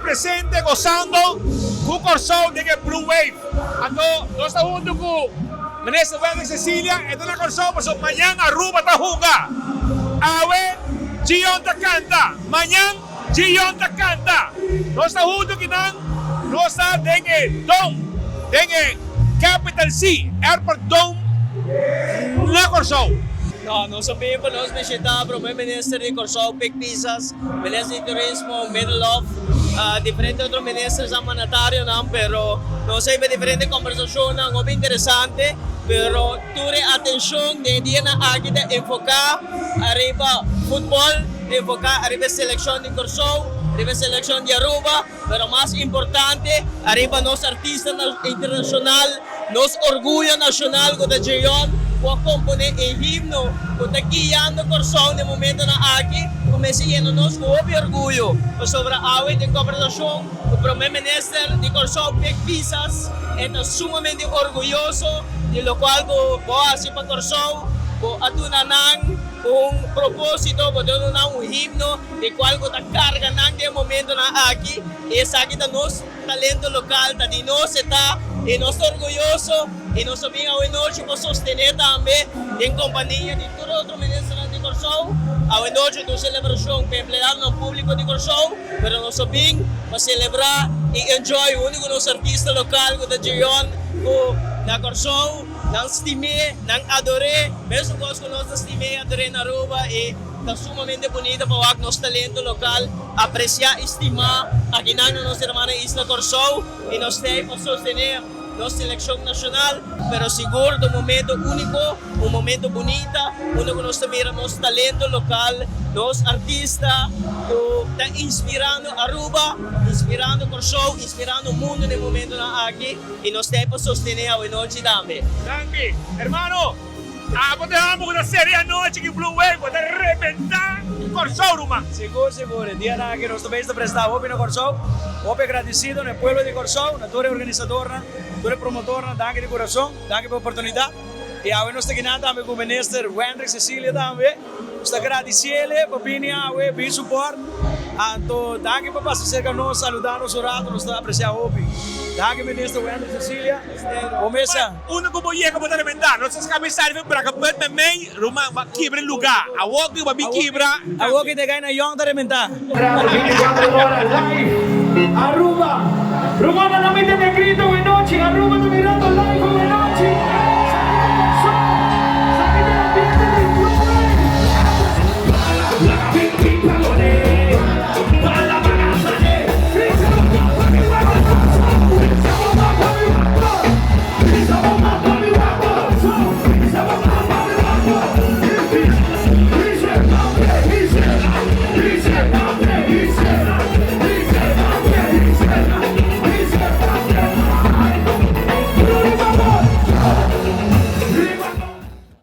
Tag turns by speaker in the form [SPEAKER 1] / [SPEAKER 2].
[SPEAKER 1] presente gozando com o Corsão de Blue Wave. Então, nós estamos junto com o Ministro Wendy Cecilia, e na Corsão, mas amanhã Aruba está jogando. Awe, Gion ta canta. Amanhã, Gion ta canta. Nós estamos junto com nós estamos em Dome, em Capital C, Airport Dome, na Corsão.
[SPEAKER 2] No, non sapevo, non specialità, però il ministro di Corsao, Pic Pisas, ministro di turismo, middle of, differenti altri ministri sa manatario, però non sei per differenti conversazioni, un po' interessante, però tutte attenzione di dire anche di enfocare, arriva football, enfocare, arriva selezione di Corsao, arriva selezione di Aruba, però más importante, arriva nostro artista internazionale, nostro orgullo nazionale con la Gion, può comporre il himno, con la guiando Corsao nel momento na aqui, come si llena nos con orgullo. Sobre awe de conversación, el primer ministro de Corsao, Pic Pisas, está sumamente orgulloso de lo cual voy a hacer para Corsao, voy a tunanan un propósito, voy a tunanan un himno, de cual voy a cargar de momento na aqui, y es aquí de nos talento local, de nos está, y nos orgulloso, y nos obliga hoy noche para sostener también en compañía de todos los otros ministros de Corsao. Hoy noche una celebración para emplear el público de Corsao, pero nos obliga para celebrar y enjoy uno de los artistas locales de Gion, na Corsao, nang estimé, nang adoré, mesmo gosto que nós estimé, adoré na Aruba e está sumamente bonito para o nosso talento local, apreciar, estimar aqui na nossa irmã Isla Corsao e nós temos para sostener nossa seleção nacional, pero seguro de um momento único, um momento bonito, onde nós também nosso talento local, os artistas, está inspirando Aruba, inspirando Corsao, inspirando o mundo no momento aqui e nós temos para sostener a noite também.
[SPEAKER 1] Danke, hermano. Potevamo una serie a noite que Blue Wave pode arrebentar o Corsao, Ruma.
[SPEAKER 3] Seguro, seguro. Dia na que nós também estamos prestando hopi no Corsao, hopi agradecido no pueblo de Corsao, na torre organizadora, torre promotora, danke de coração, danke pela oportunidade. E agora nós estamos aqui também com o ministro Wendy Cecilia também. Nós agradecemos por vir aqui, por suporte. Então, danke por passar cerca de nós, saludar nos orados, nós estamos apreciando hopi. Danke ministro Wendy Cecilia. Começa.
[SPEAKER 1] Uno como llega para arrebentar, nós estamos serve para que pode também Ruma quebra lugar. A walk vai me quebra.
[SPEAKER 3] A walk te cai na Yong de arrebentar.
[SPEAKER 4] 24 horas live. Aruba. Rumana na mente negrito, buenas noches. Aruba, tu mirada.